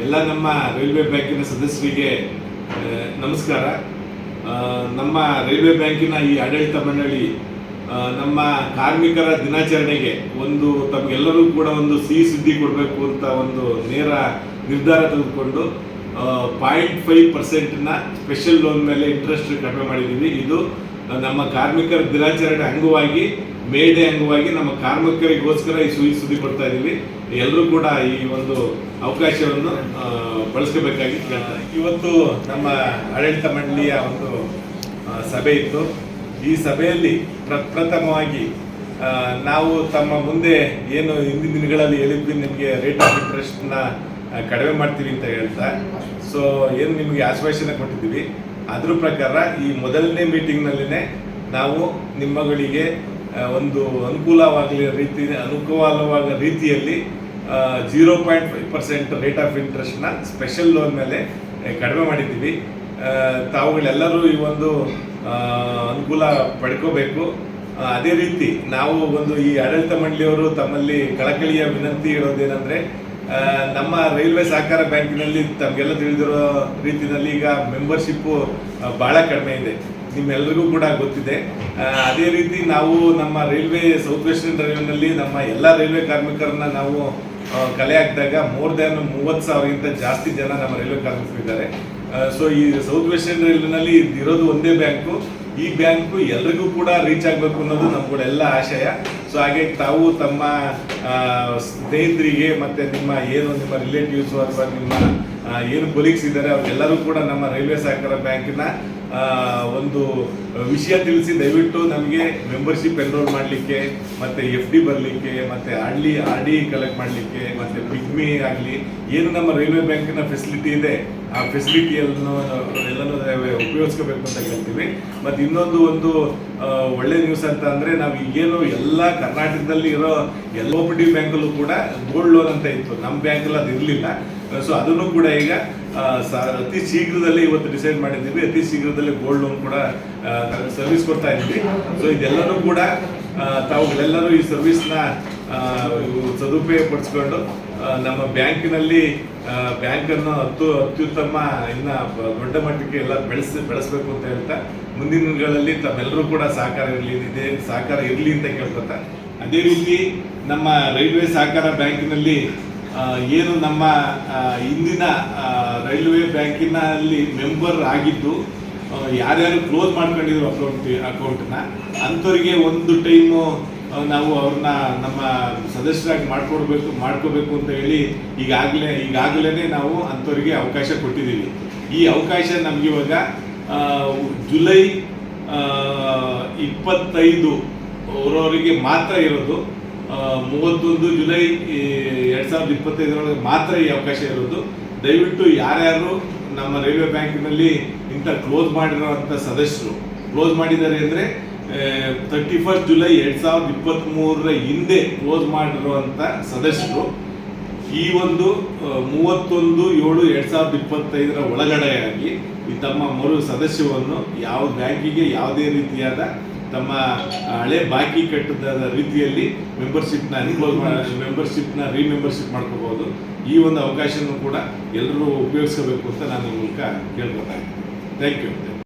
ಎಲ್ಲ ನಮ್ಮ ರೈಲ್ವೆ ಬ್ಯಾಂಕಿನ ಸದಸ್ಯರಿಗೆ ನಮಸ್ಕಾರ. ನಮ್ಮ ರೈಲ್ವೆ ಬ್ಯಾಂಕಿನ ಈ ಆಡಳಿತ ಮಂಡಳಿ ನಮ್ಮ ಕಾರ್ಮಿಕರ ದಿನಾಚರಣೆಗೆ ಒಂದು ತಮಗೆಲ್ಲರೂ ಕೂಡ ಒಂದು ಸಿಹಿ ಸುದ್ದಿ ಕೊಡಬೇಕು ಅಂತ ಒಂದು ನೇರ ನಿರ್ಧಾರ ತೆಗೆದುಕೊಂಡು 0.5% ಸ್ಪೆಷಲ್ ಲೋನ್ ಮೇಲೆ ಇಂಟ್ರೆಸ್ಟ್ ಕಡಿಮೆ ಮಾಡಿದ್ದೀವಿ. ಇದು ನಮ್ಮ ಕಾರ್ಮಿಕರ ದಿನಾಚರಣೆ ಅಂಗವಾಗಿ, ಮೇ ಡೇ ಅಂಗವಾಗಿ ನಮ್ಮ ಕಾರ್ಮಿಕರಿಗೋಸ್ಕರ ಈ ಸುದ್ದಿ ಕೊಡ್ತಾ ಇದ್ದೀವಿ. ಎಲ್ಲರೂ ಕೂಡ ಈ ಒಂದು ಅವಕಾಶವನ್ನು ಬಳಸ್ಕೋಬೇಕಾಗಿ ಕೇಳ್ತಾರೆ. ಇವತ್ತು ನಮ್ಮ ಆಡಳಿತ ಮಂಡಳಿಯ ಒಂದು ಸಭೆ ಇತ್ತು. ಈ ಸಭೆಯಲ್ಲಿ ಪ್ರಪ್ರಥಮವಾಗಿ ನಾವು ತಮ್ಮ ಮುಂದೆ ಏನು ಹಿಂದಿನ ದಿನಗಳಲ್ಲಿ ಹೇಳಿದ್ವಿ, ನಿಮಗೆ ರೇಟ್ ಆಫ್ ಇಂಟ್ರೆಸ್ಟ್ನ ಕಡಿಮೆ ಮಾಡ್ತೀವಿ ಅಂತ ಹೇಳ್ತಾ ಏನು ನಿಮಗೆ ಆಶ್ವಾಸನೆ ಕೊಟ್ಟಿದ್ದೀವಿ. ಅದ್ರ ಪ್ರಕಾರ ಈ ಮೊದಲನೇ ಮೀಟಿಂಗ್ನಲ್ಲಿನೇ ನಾವು ನಿಮ್ಮಗಳಿಗೆ ಒಂದು ಅನುಕೂಲವಾಗಲಿ ರೀತಿಯಲ್ಲಿ 0.5% ರೇಟ್ ಆಫ್ ಇಂಟ್ರೆಸ್ಟ್ನ ಸ್ಪೆಷಲ್ ಲೋನ್ ಮೇಲೆ ಕಡಿಮೆ ಮಾಡಿದ್ದೀವಿ. ತಾವುಗಳೆಲ್ಲರೂ ಈ ಒಂದು ಅನುಕೂಲ ಪಡ್ಕೋಬೇಕು. ಅದೇ ರೀತಿ ನಾವು ಒಂದು ಈ ಆಡಳಿತ ಮಂಡಳಿಯವರು ತಮ್ಮಲ್ಲಿ ಕಳಕಳಿಯ ವಿನಂತಿ ಇರೋದೇನೆಂದರೆ, ನಮ್ಮ ರೈಲ್ವೆ ಸಹಕಾರ ಬ್ಯಾಂಕಿನಲ್ಲಿ ತಮಗೆಲ್ಲ ತಿಳಿದಿರೋ ರೀತಿಯಲ್ಲಿ ಈಗ ಮೆಂಬರ್ಶಿಪ್ಪು ಭಾಳ ಕಡಿಮೆ ಇದೆ, ನಿಮ್ಮೆಲ್ಲರಿಗೂ ಕೂಡ ಗೊತ್ತಿದೆ. ಅದೇ ರೀತಿ ನಾವು ನಮ್ಮ ರೈಲ್ವೆ ಸೌತ್ ವೆಸ್ಟರ್ನ್ ರೈಲ್ವೆನಲ್ಲಿ ನಮ್ಮ ಎಲ್ಲ ರೈಲ್ವೆ ಕಾರ್ಮಿಕರನ್ನ ನಾವು ಕಲೆ ಹಾಕಿದಾಗ ಮೋರ್ ದ್ಯಾನ್ 30,000ಗಿಂತ ಜಾಸ್ತಿ ಜನ ನಮ್ಮ ರೈಲ್ವೆ ಕಾರ್ಮಿಕರಿದ್ದಾರೆ. ಈ ಸೌತ್ ವೆಸ್ಟರ್ನ್ ರೈಲ್ವೆನಲ್ಲಿ ಇರೋದು ಒಂದೇ ಬ್ಯಾಂಕು. ಈ ಬ್ಯಾಂಕು ಎಲ್ರಿಗೂ ಕೂಡ ರೀಚ್ ಆಗಬೇಕು ಅನ್ನೋದು ನಮ್ಗಳೆಲ್ಲ ಆಶಯ. ಹಾಗೆ ತಾವು ತಮ್ಮ ಸ್ನೇಹಿತರಿಗೆ ಮತ್ತು ನಿಮ್ಮ ರಿಲೇಟಿವ್ಸು ಅಥವಾ ನಿಮ್ಮ ಏನು ಕೊಲೀಗ್ಸ್ ಇದ್ದಾರೆ ಅವ್ರಿಗೆಲ್ಲರೂ ಕೂಡ ನಮ್ಮ ರೈಲ್ವೆ ಸಹಕಾರ ಬ್ಯಾಂಕಿನ ಒಂದು ವಿಷಯ ತಿಳಿಸಿ ದಯವಿಟ್ಟು ನಮಗೆ ಮೆಂಬರ್ಶಿಪ್ ಎನ್ರೋಲ್ ಮಾಡಲಿಕ್ಕೆ, ಮತ್ತು FD ಬರಲಿಕ್ಕೆ, ಮತ್ತು ಆರ್ ಡಿ ಕಲೆಕ್ಟ್ ಮಾಡಲಿಕ್ಕೆ, ಮತ್ತು ಪಿಗ್ಮಿ ಆಗಲಿ ಏನು ನಮ್ಮ ರೈಲ್ವೆ ಬ್ಯಾಂಕಿನ ಫೆಸಿಲಿಟಿ ಇದೆ ಆ ಫೆಸಿಲಿಟಿಯನ್ನು ಎಲ್ಲನೂ ಉಪಯೋಗಿಸ್ಕೋಬೇಕು ಅಂತ ಹೇಳ್ತೀವಿ. ಮತ್ತು ಇನ್ನೊಂದು ಒಂದು ಒಳ್ಳೆ ನ್ಯೂಸ್ ಅಂತ ಅಂದರೆ, ನಾವು ಈಗೇನು ಎಲ್ಲ ಕರ್ನಾಟಕದಲ್ಲಿ ಇರೋ ಎಲ್ಲ OPD ಬ್ಯಾಂಕಲ್ಲೂ ಕೂಡ ಗೋಲ್ಡ್ ಲೋನ್ ಅಂತ ಇತ್ತು, ನಮ್ಮ ಬ್ಯಾಂಕಲ್ಲಿ ಅದು ಇರಲಿಲ್ಲ. ಅದನ್ನು ಕೂಡ ಈಗ ಅತಿ ಶೀಘ್ರದಲ್ಲೇ ಇವತ್ತು ಡಿಸೈಡ್ ಮಾಡಿದ್ದೀವಿ. ಅತಿ ಶೀಘ್ರದಲ್ಲೇ ಗೋಲ್ಡ್ ಲೋನ್ ಕೂಡ ಸರ್ವಿಸ್ ಕೊಡ್ತಾ ಇದ್ದೀವಿ. ತಾವುಗಳೆಲ್ಲರೂ ಕೂಡ ತಾವುಗಳೆಲ್ಲರೂ ಈ ಸರ್ವಿಸ್ನ ಸದುಪಯೋಗ ಪಡಿಸ್ಕೊಂಡು ನಮ್ಮ ಬ್ಯಾಂಕಿನಲ್ಲಿ ಬ್ಯಾಂಕನ್ನು ಅತ್ಯುತ್ತಮ ಇನ್ನು ದೊಡ್ಡ ಮಟ್ಟಕ್ಕೆ ಎಲ್ಲ ಬೆಳೆಸಬೇಕು ಅಂತ ಹೇಳ್ತಾ, ಮುಂದಿನ ದಿನಗಳಲ್ಲಿ ತಮ್ಮೆಲ್ಲರೂ ಕೂಡ ಸಹಕಾರ ಇರಲಿ ಅಂತ ಕೇಳ್ಕೊತಾ, ಅದೇ ರೀತಿ ನಮ್ಮ ರೈಲ್ವೆ ಸಹಕಾರ ಬ್ಯಾಂಕಿನಲ್ಲಿ ಏನು ನಮ್ಮ ಇಂದಿನ ರೈಲ್ವೆ ಬ್ಯಾಂಕಿನಲ್ಲಿ ಮೆಂಬರ್ ಆಗಿದ್ದು ಯಾರ್ಯಾರು ಕ್ಲೋಸ್ ಮಾಡ್ಕೊಂಡಿದ್ರು ಅಕೌಂಟನ್ನ ಅಂಥವ್ರಿಗೆ ಒಂದು ಟೈಮು ನಾವು ಅವ್ರನ್ನ ನಮ್ಮ ಸದಸ್ಯರಾಗಿ ಮಾಡ್ಕೋಬೇಕು ಅಂತ ಹೇಳಿ ಈಗಾಗಲೇ ನಾವು ಅಂಥವ್ರಿಗೆ ಅವಕಾಶ ಕೊಟ್ಟಿದ್ದೀವಿ. ಈ ಅವಕಾಶ ನಮಗಿವಾಗ ಜುಲೈ 25 ಮಾತ್ರ ಇರೋದು. 31 ಜುಲೈ 2025 ಮಾತ್ರ ಈ ಅವಕಾಶ ಇರೋದು. ದಯವಿಟ್ಟು ಯಾರ್ಯಾರು ನಮ್ಮ ರೈಲ್ವೆ ಬ್ಯಾಂಕಿನಲ್ಲಿ ಇಂಥ ಕ್ಲೋಸ್ ಮಾಡಿರೋಂಥ ಸದಸ್ಯರು ಕ್ಲೋಸ್ ಮಾಡಿದ್ದಾರೆ ಅಂದರೆ 31 ಜುಲೈ 2023 ಹಿಂದೆ ಕ್ಲೋಸ್ ಮಾಡಿರುವಂಥ ಸದಸ್ಯರು ಈ ಒಂದು 31/7/2025 ಒಳಗಡೆಯಾಗಿ ಈ ತಮ್ಮ ಮರು ಸದಸ್ಯವನ್ನು ಯಾವ ಬ್ಯಾಂಕಿಗೆ ಯಾವುದೇ ರೀತಿಯಾದ ತಮ್ಮ ಹಳೆ ಬಾಕಿ ಕಟ್ಟದ ರೀತಿಯಲ್ಲಿ ಮೆಂಬರ್ಶಿಪ್ನ ರೀಮೆಂಬರ್ಶಿಪ್ ಮಾಡ್ಕೋಬಹುದು. ಈ ಒಂದು ಅವಕಾಶನೂ ಕೂಡ ಎಲ್ಲರೂ ಉಪಯೋಗಿಸಬೇಕು ಅಂತ ನಾನು ಈ ಮೂಲಕ ಕೇಳ್ಕೊತಾ ಇದ್ದೀನಿ. Thank you.